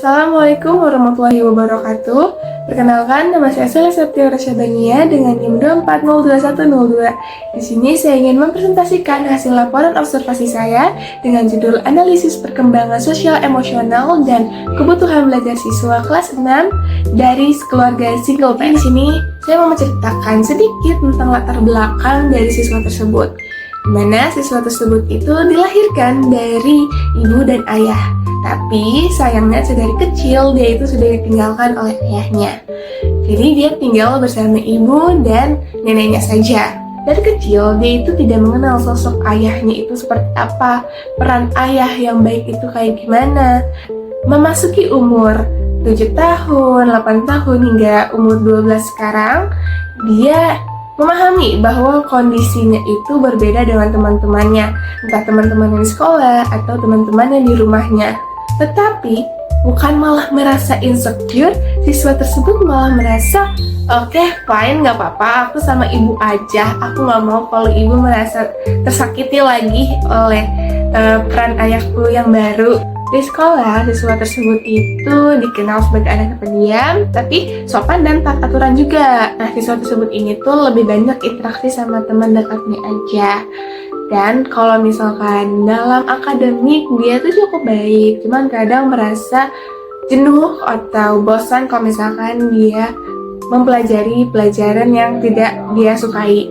Assalamualaikum warahmatullahi wabarakatuh. Perkenalkan, nama saya Celestia Rasyadania dengan NIM 2402102. Di sini saya ingin mempresentasikan hasil laporan observasi saya dengan judul Analisis Perkembangan Sosial Emosional dan Kebutuhan Belajar Siswa kelas 6 dari keluarga single parent. Di sini saya mau menceritakan sedikit tentang latar belakang dari siswa tersebut, di mana siswa tersebut itu dilahirkan dari ibu dan ayah. Tapi sayangnya sedari kecil dia itu sudah ditinggalkan oleh ayahnya. Jadi dia tinggal bersama ibu dan neneknya saja. Dari kecil dia itu tidak mengenal sosok ayahnya itu seperti apa, peran ayah yang baik itu kayak gimana. Memasuki umur 7 tahun, 8 tahun hingga umur 12 sekarang, dia memahami bahwa kondisinya itu berbeda dengan teman-temannya, entah teman-teman yang di sekolah atau teman-teman yang di rumahnya. Tetapi bukan malah merasa insecure, siswa tersebut malah merasa oke, fine, gak apa-apa, aku sama ibu aja, aku gak mau kalau ibu merasa tersakiti lagi oleh peran ayahku yang baru. Di sekolah, siswa tersebut itu dikenal sebagai anak pendiam, tapi sopan dan taat aturan juga. Nah, siswa tersebut ini tuh lebih banyak interaksi sama teman dekatnya aja. Dan kalau misalkan dalam akademik, dia tuh cukup baik, cuman kadang merasa jenuh atau bosan kalau misalkan dia mempelajari pelajaran yang tidak dia sukai.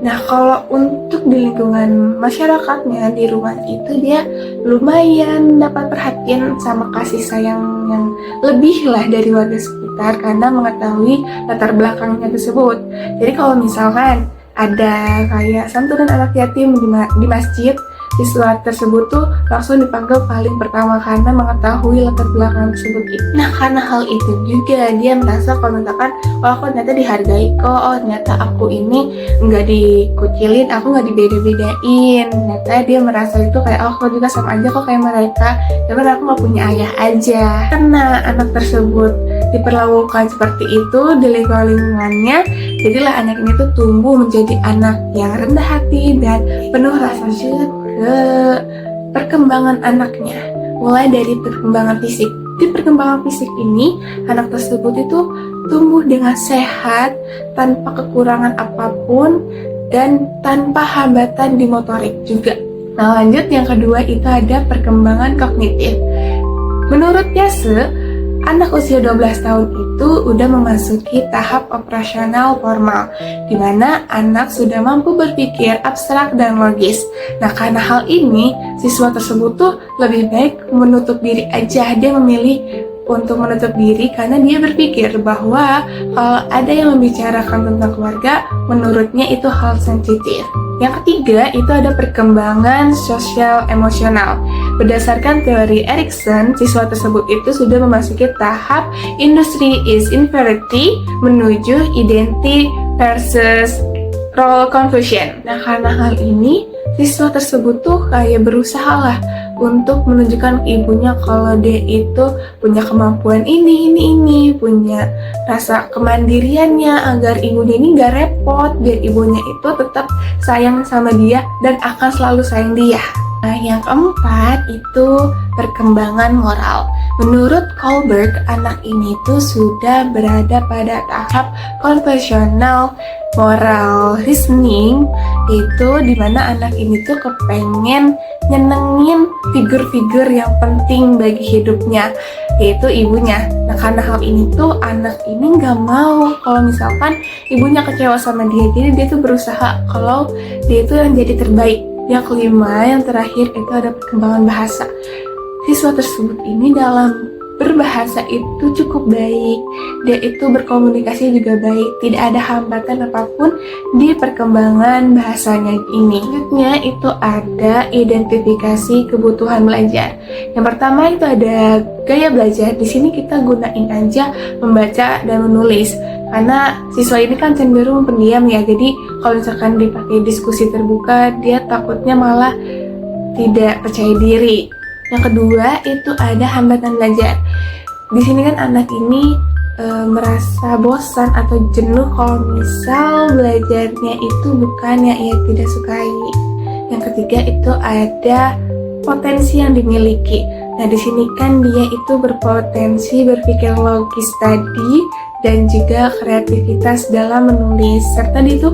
Nah, kalau untuk di lingkungan masyarakatnya, di rumah itu dia lumayan dapat perhatian sama kasih sayang yang lebih lah dari warga sekitar karena mengetahui latar belakangnya tersebut. Jadi kalau misalkan ada kayak santunan anak yatim di masjid, siswa tersebut tuh langsung dipanggil paling pertama karena mengetahui latar belakang tersebut. Nah, karena hal itu juga dia merasa kalau misalkan aku ternyata dihargai kok, ternyata aku ini nggak dikucilin, aku nggak dibeda-bedain. Ternyata dia merasa itu kayak aku juga sama aja kok kayak mereka, cuman aku nggak punya ayah aja. Karena anak tersebut diperlakukan seperti itu di lingkungannya, jadilah anak ini tuh tumbuh menjadi anak yang rendah hati dan penuh rasa syukur ke perkembangan anaknya, mulai dari perkembangan fisik. Di perkembangan fisik ini, anak tersebut itu tumbuh dengan sehat, tanpa kekurangan apapun, dan tanpa hambatan di motorik juga. Nah, lanjut yang kedua itu ada perkembangan kognitif. Menurut Yase, anak usia 12 tahun itu udah memasuki tahap operasional formal, di mana anak sudah mampu berpikir abstrak dan logis. Nah, karena hal ini, siswa tersebut tuh lebih baik menutup diri aja. Dia memilih untuk menutup diri karena dia berpikir bahwa kalau ada yang membicarakan tentang keluarga, menurutnya itu hal sensitif. Yang ketiga itu ada perkembangan sosial emosional. Berdasarkan teori Erikson, siswa tersebut itu sudah memasuki tahap industry is infinity menuju identity versus role confusion. Nah, karena hal ini, siswa tersebut tuh kayak berusaha lah untuk menunjukkan ibunya kalau dia itu punya kemampuan ini, punya rasa kemandiriannya agar ibunya ini gak repot, biar ibunya itu tetap sayang sama dia dan akan selalu sayang dia. Nah, yang keempat itu perkembangan moral. Menurut Kohlberg, anak ini tuh sudah berada pada tahap konvensional moral reasoning, itu dimana anak ini tuh kepengen nyenengin figur-figur yang penting bagi hidupnya, yaitu ibunya. Nah, karena hal ini tuh anak ini gak mau kalau misalkan ibunya kecewa sama dia, jadi dia tuh berusaha kalau dia itu yang jadi terbaik. Yang kelima, yang terakhir itu ada perkembangan bahasa. Siswa tersebut ini dalam berbahasa itu cukup baik, dia itu berkomunikasi juga baik, tidak ada hambatan apapun di perkembangan bahasanya ini. Selanjutnya itu ada identifikasi kebutuhan belajar. Yang pertama itu ada gaya belajar. Di sini kita gunain aja membaca dan menulis. Karena siswa ini kan cenderung pendiam ya, jadi kalau misalkan dipakai diskusi terbuka, dia takutnya malah tidak percaya diri. Yang kedua itu ada hambatan belajar. Di sini kan anak ini merasa bosan atau jenuh kalau misal belajarnya itu bukan yang ia tidak sukai. Yang ketiga itu ada potensi yang dimiliki. Nah, di sini kan dia itu berpotensi berpikir logis tadi dan juga kreativitas dalam menulis, serta dia itu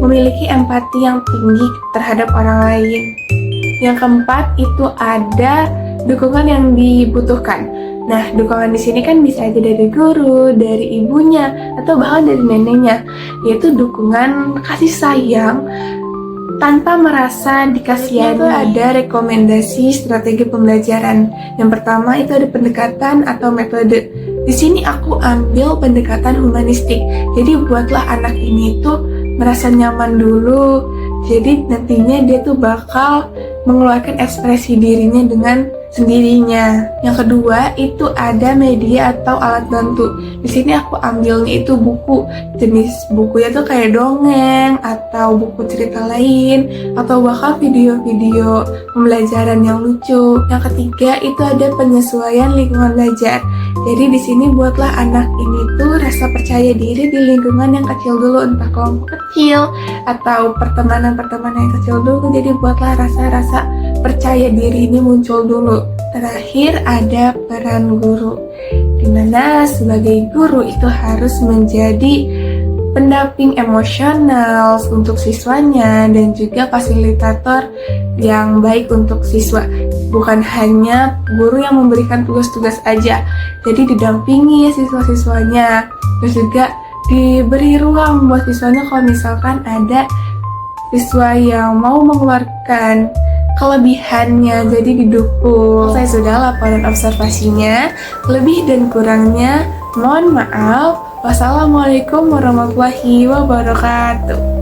memiliki empati yang tinggi terhadap orang lain. Yang keempat itu ada dukungan yang dibutuhkan. Nah, dukungan di sini kan bisa aja dari guru, dari ibunya, atau bahkan dari neneknya, yaitu dukungan kasih sayang tanpa merasa dikasihani. Itu ada rekomendasi strategi pembelajaran. Yang pertama itu ada pendekatan atau metode. Di sini aku ambil pendekatan humanistik. Jadi buatlah anak ini tuh merasa nyaman dulu. Jadi nantinya dia tuh bakal mengeluarkan ekspresi dirinya dengan sendirinya. Yang kedua itu ada media atau alat bantu. Di sini aku ambilnya itu buku. Jenis bukunya tuh kayak dongeng atau buku cerita lain atau bahkan video-video pembelajaran yang lucu. Yang ketiga itu ada penyesuaian lingkungan belajar. Jadi di sini buatlah anak ini tuh rasa percaya diri di lingkungan yang kecil dulu, entah kelompok kecil atau pertemanan-pertemanan yang kecil dulu. Jadi buatlah rasa-rasa percaya diri ini muncul dulu. Terakhir ada peran guru, dimana sebagai guru itu harus menjadi pendamping emosional untuk siswanya dan juga fasilitator yang baik untuk siswa. Bukan hanya guru yang memberikan tugas-tugas aja, jadi didampingi siswa-siswanya, terus juga diberi ruang buat siswanya kalau misalkan ada siswa yang mau mengeluarkan kelebihannya, jadi didukung. Saya sudah laporan observasinya, lebih dan kurangnya mohon maaf. Wassalamualaikum warahmatullahi wabarakatuh.